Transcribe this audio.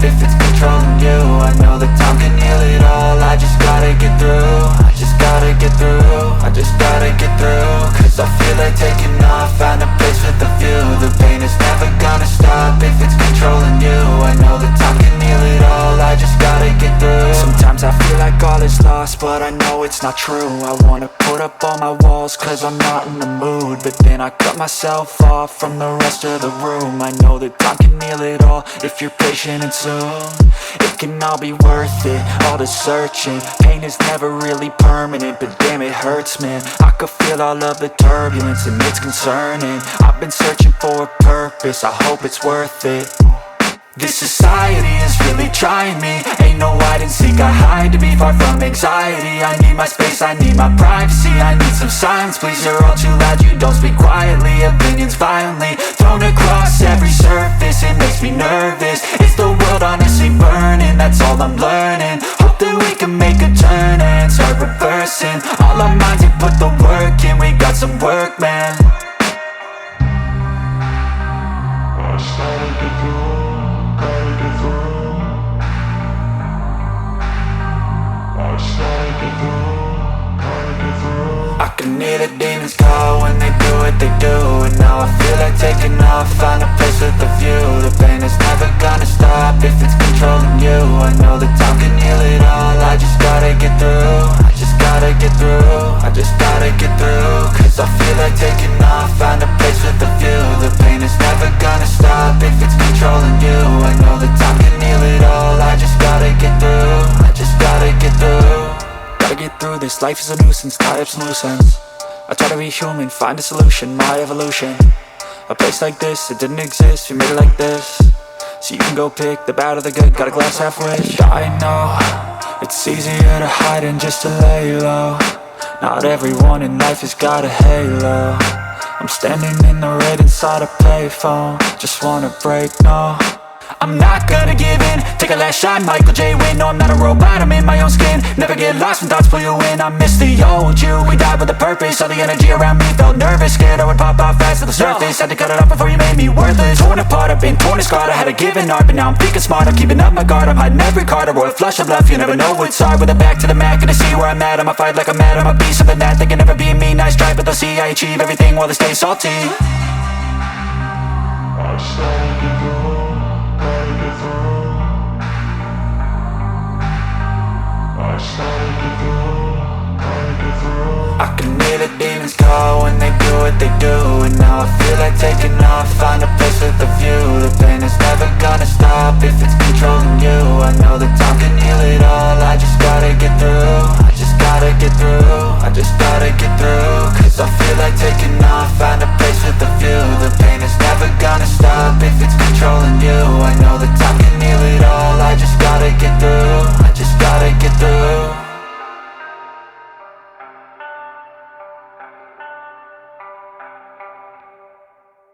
if it's controlling you. I know that time can heal it all. I just gotta get through. I just gotta get through. I just gotta get through. Cause I feel like taking off. Find a place with a view. The pain is never gonna stop if it's controlling you. I know that time can heal it all. I just gotta get through. Sometimes I feel like all is lost, but I know it's not true. I wanna put up all my walls cause I'm not in the mood, but then I cut myself off from the rest of the room. I know that time can heal it all if you're patient, and soon it can all be worth it, all the searching. Pain is never really permanent, but damn it hurts, man. I could feel all of the turbulence and it's concerning. I've been searching for a purpose, I hope it's worth it. This society is really trying me. Ain't no hide and seek, I hide to be far from anxiety. I need my space, I need my privacy. I need some silence, please, you're all too loud. You don't speak quietly, opinions violently thrown across every surface. It makes me nervous, is the world honestly burning? That's all I'm learning. Hope that we can make a turn and start reversing all our minds and put the work in. We got some work, man. I started to do. I can hear the demons call when they do what they do. And now I feel like taking off, find a place with a view. The pain is never gonna stop if it's controlling you. I know that time can heal it all. I just gotta get through. I just gotta get through. I just gotta get through. Cause I feel like taking off, find a place with a view. The pain is never gonna stop if it's controlling you. I know that time can heal it all. I just gotta get through. I just gotta get through. Gotta get through this, life is a nuisance, tie up some loose ends. I try to be human, find a solution, my evolution. A place like this, it didn't exist, we made it like this. So you can go pick the bad or the good, got a glass half wish. I know, it's easier to hide than just to lay low. Not everyone in life has got a halo. I'm standing in the red inside a payphone. Just wanna break, no, I'm not gonna give in. Take a last shot, Michael J. Win. No, I'm not a robot, I'm in my own skin. Never get lost when thoughts pull you in. I miss the old you, we died with a purpose. All the energy around me felt nervous, scared I would pop out fast to the surface. Had to cut it off before you made me worthless. Torn apart, I've been torn and scarred. I had a given art, but now I'm thinking smart. I'm keeping up my guard, I'm hiding every card. A royal flush of bluff, you never know what's hard. With a back to the mat, gonna see where I'm at. I'ma fight like I'm mad, I'ma be something that they can never be me. Nice try, but they'll see I achieve everything while they stay salty. I started to go. I can hear the demons call when they do what they do. And now I feel like taking off, find a place with a view. The pain is never gonna stop if it's controlling you. I know that time can heal it all.